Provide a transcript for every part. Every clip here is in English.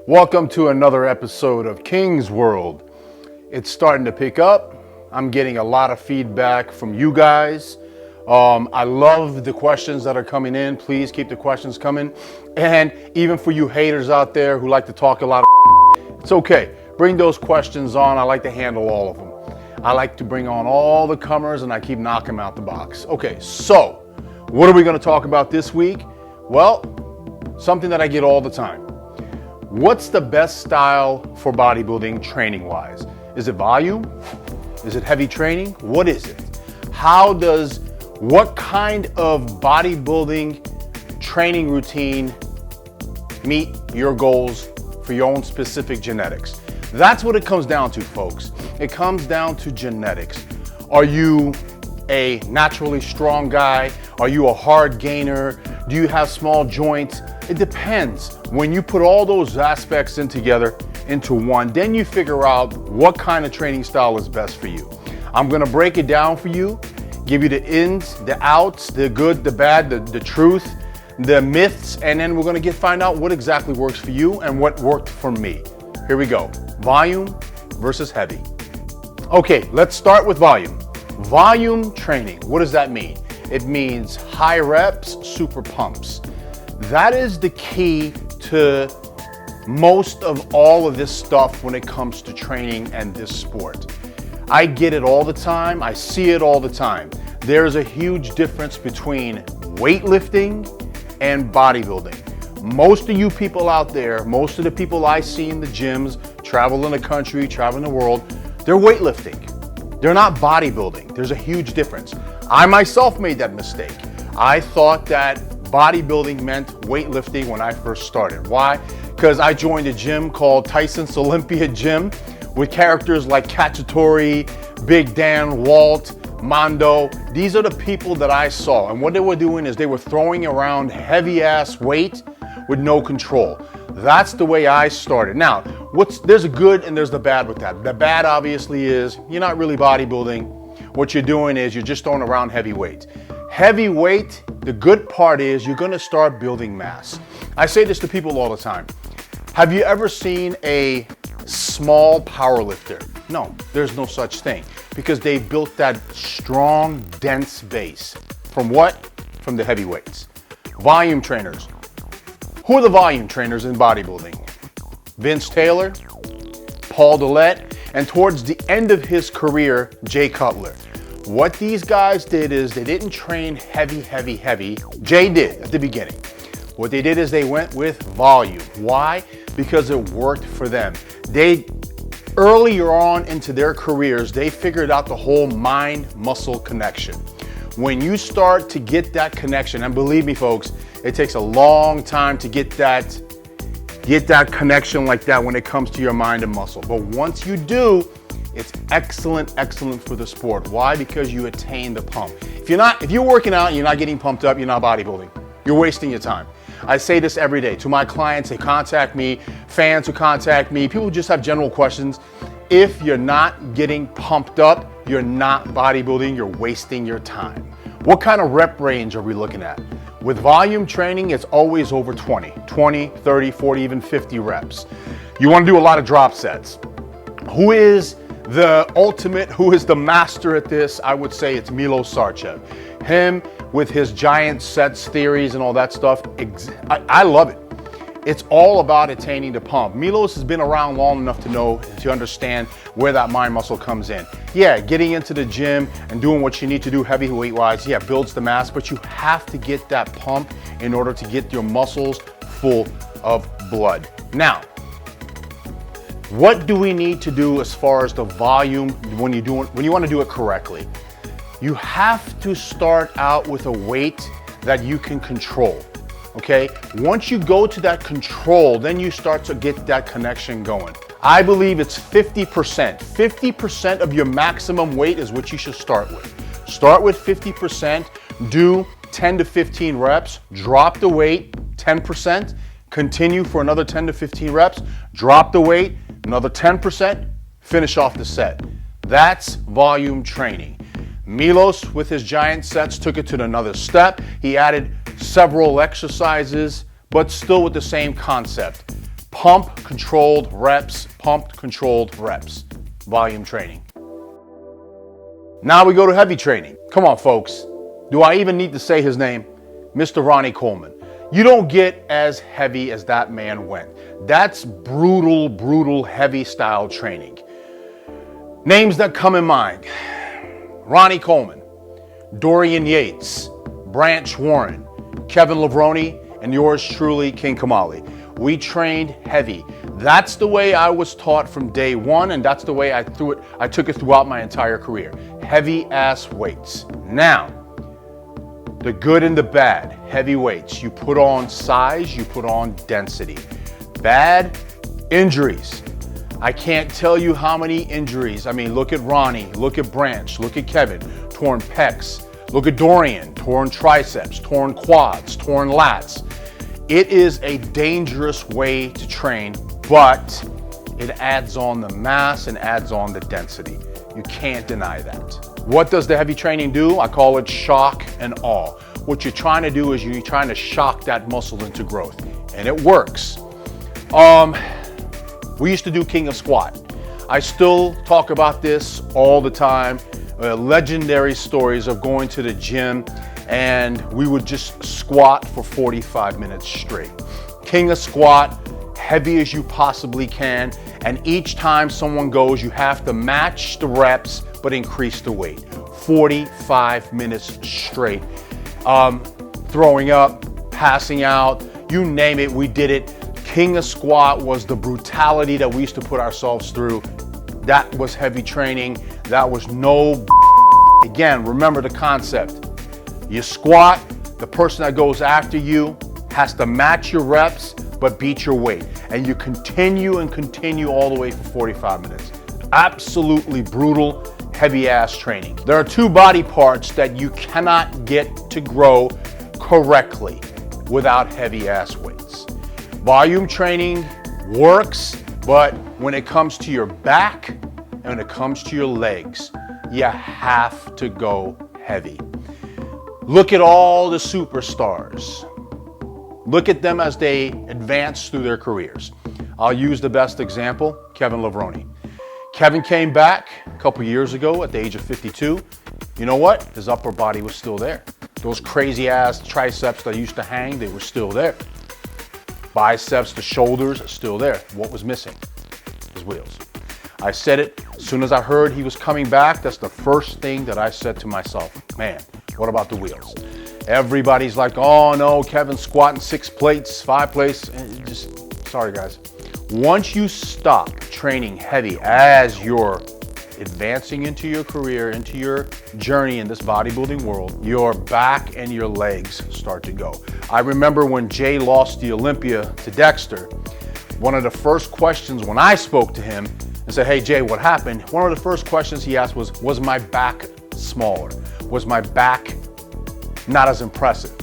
Welcome to another episode of King's World. It's starting to pick up. I'm getting a lot of feedback from you guys. I love the questions that are coming in. Please keep the questions coming. And even for you haters out there who like to talk a lot of it's okay. Bring those questions on. I like to handle all of them. I like to bring on all the comers and I keep knocking them out the box. Okay, so what are we going to talk about this week? Well, something that I get all the time. What's the best style for bodybuilding training wise? Is it volume? Is it heavy training? What is it? What kind of bodybuilding training routine meet your goals for your own specific genetics? That's what it comes down to, folks. It comes down to genetics. Are you a naturally strong guy? Are you a hard gainer? Do you have small joints? It depends. When you put all those aspects in together into one, then you figure out what kind of training style is best for you. I'm gonna break it down for you, give you the ins, the outs, the good, the bad, the truth, the myths, and then we're gonna find out what exactly works for you and what worked for me. Here we go. Volume versus heavy. Okay, let's start with volume. Volume training, what does that mean? It means high reps, super pumps. That is the key to most of all of this stuff when it comes to training and this sport. I get it all the time. I see it all the time. There's a huge difference between weightlifting and bodybuilding. Most of you people out there, most of the people I see in the gyms, travel in the country, travel in the world, they're weightlifting. They're not bodybuilding. There's a huge difference. I myself made that mistake. I thought that bodybuilding meant weightlifting when I first started. Why? Because I joined a gym called Tyson's Olympia Gym with characters like Cacciatore, Big Dan, Walt, Mondo. These are the people that I saw. And what they were doing is they were throwing around heavy ass weight with no control. That's the way I started. Now, there's a good and there's the bad with that. The bad obviously is you're not really bodybuilding. What you're doing is you're just throwing around heavy weight. Heavy weight, the good part is you're gonna start building mass. I say this to people all the time. Have you ever seen a small power lifter? No, there's no such thing because they built that strong, dense base. From what? From the heavy weights. Volume trainers. Who are the volume trainers in bodybuilding? Vince Taylor, Paul Dillette, and towards the end of his career, Jay Cutler. What these guys did is they didn't train heavy. Jay did at the beginning. What they did is they went with volume. Why? Because it worked for them. Earlier on into their careers, they figured out the whole mind-muscle connection. When you start to get that connection, and believe me folks, it takes a long time to get that connection like that when it comes to your mind and muscle. But once you do, it's excellent for the sport. Why? Because you attain the pump. If you're working out and you're not getting pumped up, you're not bodybuilding. You're wasting your time. I say this every day to my clients, they contact me, fans who contact me, people who just have general questions. If you're not getting pumped up, you're not bodybuilding, you're wasting your time. What kind of rep range are we looking at? With volume training, it's always over 20, 30, 40, even 50 reps. You want to do a lot of drop sets. Who is the master at this? I would say it's Milos Sarcev. Him with his giant sets theories and all that stuff, I love it. It's all about attaining the pump. Milos has been around long enough to understand where that mind muscle comes in. Yeah, getting into the gym and doing what you need to do heavyweight wise, yeah, builds the mass, but you have to get that pump in order to get your muscles full of blood. Now, what do we need to do as far as the volume when you want to do it correctly? You have to start out with a weight that you can control. Okay, once you go to that control, then you start to get that connection going. I believe it's 50%. 50% of your maximum weight is what you should start with. Start with 50%, do 10 to 15 reps, drop the weight 10%, continue for another 10 to 15 reps, drop the weight, another 10%, finish off the set. That's volume training. Milos, with his giant sets, took it to another step. He added several exercises, but still with the same concept. Pump controlled reps, pumped controlled reps, volume training. Now we go to heavy training. Come on, folks. Do I even need to say his name? Mr. Ronnie Coleman. You don't get as heavy as that man went. That's brutal, brutal, heavy style training. Names that come in mind: Ronnie Coleman, Dorian Yates, Branch Warren, Kevin Levrone, and yours truly, King Kamali. We trained heavy. That's the way I was taught from day one, and that's the way I took it throughout my entire career. Heavy ass weights. Now, the good and the bad, heavy weights. You put on size, you put on density. Bad, injuries. I can't tell you how many injuries. I mean, look at Ronnie, look at Branch, look at Kevin, torn pecs. Look at Dorian, torn triceps, torn quads, torn lats. It is a dangerous way to train, but it adds on the mass and adds on the density. You can't deny that. What does the heavy training do? I call it shock and awe. What you're trying to do is you're trying to shock that muscle into growth, and it works. We used to do King of Squat. I still talk about this all the time. Legendary stories of going to the gym and we would just squat for 45 minutes straight. King of Squat, heavy as you possibly can, and each time someone goes, you have to match the reps but increase the weight. 45 minutes straight. Throwing up, passing out, you name it, we did it. King of Squat was the brutality that we used to put ourselves through. That was heavy training. That was no. Again, remember the concept. You squat, the person that goes after you has to match your reps but beat your weight. And you continue and continue all the way for 45 minutes. Absolutely brutal, heavy ass training. There are two body parts that you cannot get to grow correctly without heavy ass weights. Volume training works, but when it comes to your back and when it comes to your legs, you have to go heavy. Look at all the superstars. Look at them as they advance through their careers. I'll use the best example, Kevin Levrone. Kevin came back a couple years ago at the age of 52. You know what? His upper body was still there. Those crazy ass triceps that used to hang, they were still there. Biceps, the shoulders are still there. What was missing? His wheels. I said it as soon as I heard he was coming back. That's the first thing that I said to myself. Man, what about the wheels? Everybody's like, oh no, Kevin's squatting 6 plates, 5 plates. Just, sorry guys. Once you stop training heavy as you're advancing into your career, into your journey in this bodybuilding world, your back and your legs start to go. I remember when Jay lost the Olympia to Dexter, one of the first questions when I spoke to him and said, hey Jay, what happened? One of the first questions he asked was my back smaller? Was my back not as impressive?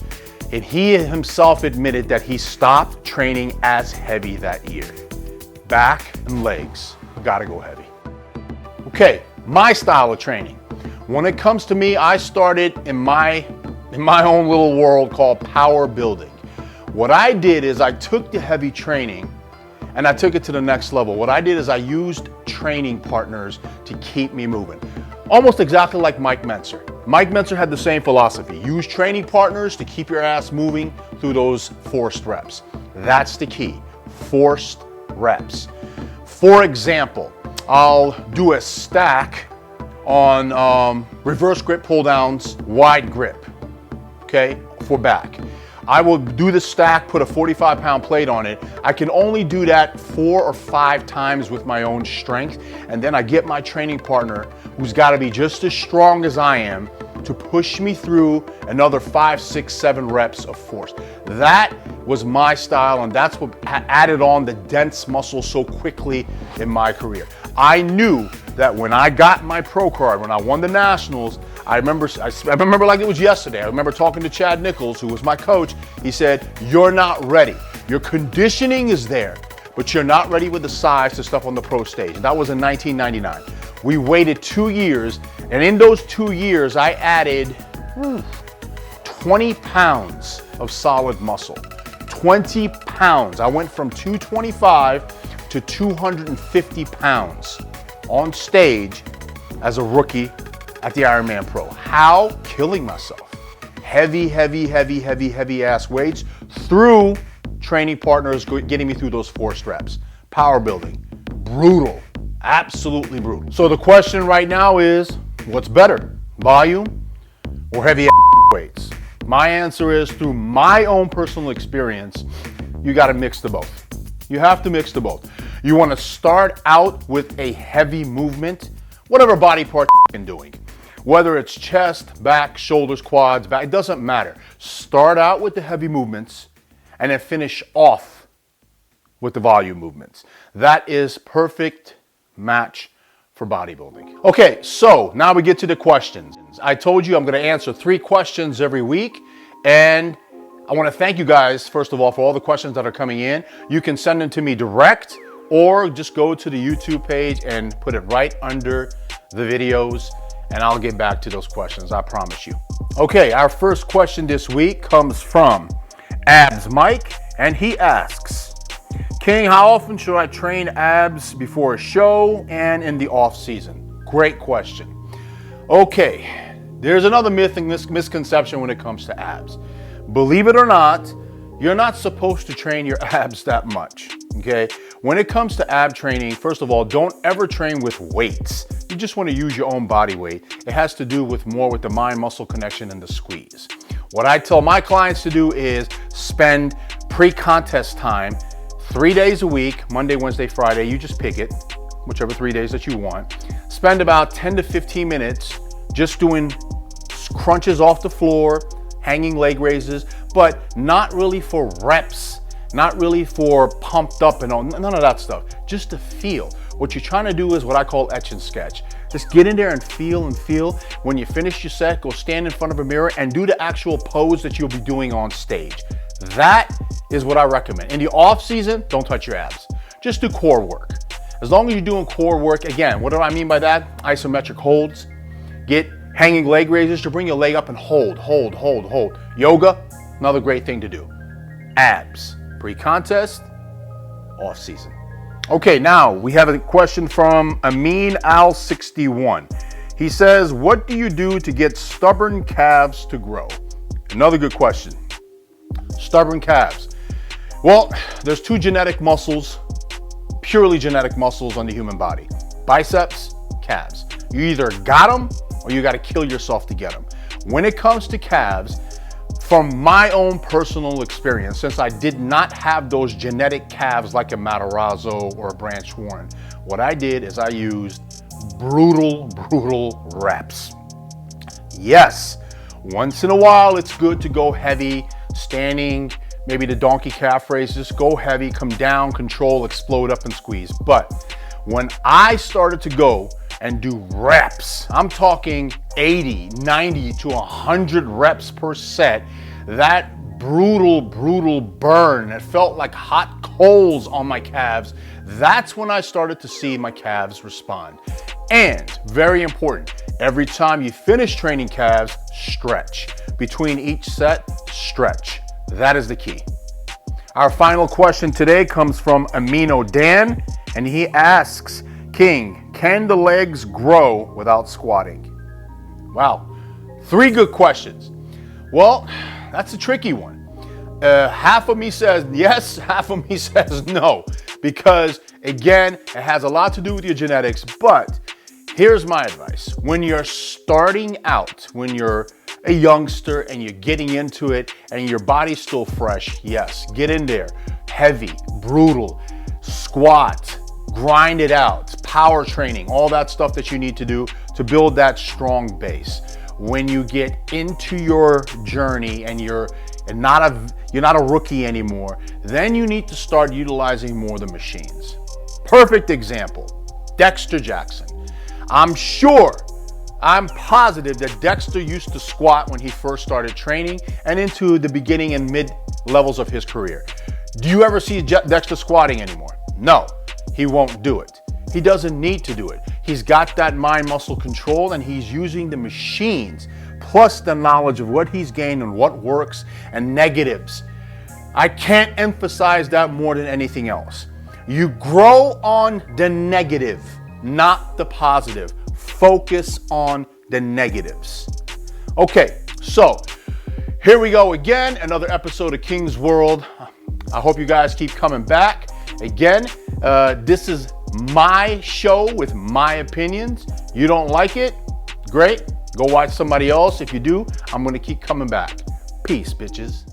And he himself admitted that he stopped training as heavy that year. Back and legs, gotta go heavy. Okay, my style of training. When it comes to me, I started in my own little world called power building. What I did is I took the heavy training and I took it to the next level. What I did is I used training partners to keep me moving. Almost exactly like Mike Mentzer. Mike Mentzer had the same philosophy. Use training partners to keep your ass moving through those forced reps. That's the key, forced reps. For example, I'll do a stack on reverse grip pull downs, wide grip, okay, for back. I will do the stack, put a 45-pound plate on it. I can only do that 4 or 5 times with my own strength, and then I get my training partner, who's got to be just as strong as I am, to push me through another 5, 6, 7 reps of force. That was my style, and that's what added on the dense muscle so quickly in my career. I knew that when I got my pro card, when I won the nationals, I remember like it was yesterday. I remember talking to Chad Nichols, who was my coach. He said, you're not ready. Your conditioning is there, but you're not ready with the size to step on the pro stage. And that was in 1999. We waited 2 years, and in those 2 years, I added 20 pounds of solid muscle. 20 pounds. I went from 225 to 250 pounds on stage as a rookie at the Ironman Pro. How? Killing myself. Heavy ass weights through training partners getting me through those forced reps. Power building, brutal, absolutely brutal. So the question right now is, what's better, volume or heavy weights? My answer is, through my own personal experience, you gotta mix the both. You have to mix the both. You wanna start out with a heavy movement, whatever body part you're doing. Whether it's chest, back, shoulders, quads, back, it doesn't matter. Start out with the heavy movements and then finish off with the volume movements. That is perfect match for bodybuilding. Okay, so now we get to the questions. I told you I'm gonna answer 3 questions every week, and I wanna thank you guys, first of all, for all the questions that are coming in. You can send them to me direct, or just go to the YouTube page and put it right under the videos, and I'll get back to those questions, I promise you. Okay, our first question this week comes from Abs Mike, and he asks, King, how often should I train abs before a show and in the off season? Great question. Okay, there's another myth and misconception when it comes to abs. Believe it or not, you're not supposed to train your abs that much, okay? When it comes to ab training, first of all, don't ever train with weights. You just want to use your own body weight. It has to do with more with the mind-muscle connection and the squeeze. What I tell my clients to do is spend pre-contest time 3 days a week, Monday, Wednesday, Friday. You just pick it, whichever 3 days that you want. Spend about 10 to 15 minutes just doing crunches off the floor, hanging leg raises, but not really for reps, not really for pumped up and all, none of that stuff, just to feel. What you're trying to do is what I call etch and sketch. Just get in there and feel and feel. When you finish your set, go stand in front of a mirror and do the actual pose that you'll be doing on stage. That is what I recommend. In the off season, don't touch your abs. Just do core work. As long as you're doing core work, again, what do I mean by that? Isometric holds. Get hanging leg raises to bring your leg up and hold. Yoga, another great thing to do. Abs, pre-contest, off season. Okay, now we have a question from Amin Al61. He says, what do you do to get stubborn calves to grow? Another good question. Stubborn calves. Well, there's 2 genetic muscles, purely genetic muscles on the human body. Biceps, calves. You either got them or you got to kill yourself to get them. When it comes to calves, from my own personal experience, since I did not have those genetic calves like a Matarazzo or a Branch Warren, what I did is I used brutal reps. Yes, once in a while it's good to go heavy, standing, maybe the donkey calf raises, go heavy, come down, control, explode up and squeeze. But when I started to go and do reps, I'm talking 80, 90 to 100 reps per set, that brutal burn, it felt like hot coals on my calves. That's when I started to see my calves respond. And very important, every time you finish training calves, stretch. Between each set, stretch. That is the key. Our final question today comes from Amino Dan, and he asks, King, can the legs grow without squatting? Wow, 3 good questions. Well, that's a tricky one. Half of me says yes, half of me says no, because again, it has a lot to do with your genetics, but here's my advice. When you're starting out, when you're a youngster and you're getting into it and your body's still fresh, yes, get in there. Heavy, brutal, squat, grind it out, power training, all that stuff that you need to do to build that strong base. When you get into your journey and you're not a rookie anymore, then you need to start utilizing more of the machines. Perfect example, Dexter Jackson. I'm positive that Dexter used to squat when he first started training and into the beginning and mid levels of his career. Do you ever see Dexter squatting anymore? No, he won't do it. He doesn't need to do it. He's got that mind-muscle control and he's using the machines plus the knowledge of what he's gained and what works and negatives I can't emphasize that more than anything else. You grow on the negative, not the positive. Focus on the negatives. Okay, so here we go again, another episode of King's World. I hope you guys keep coming back. Again, this is my show with my opinions. You don't like it? Great. Go watch somebody else. If you do, I'm going to keep coming back. Peace, bitches.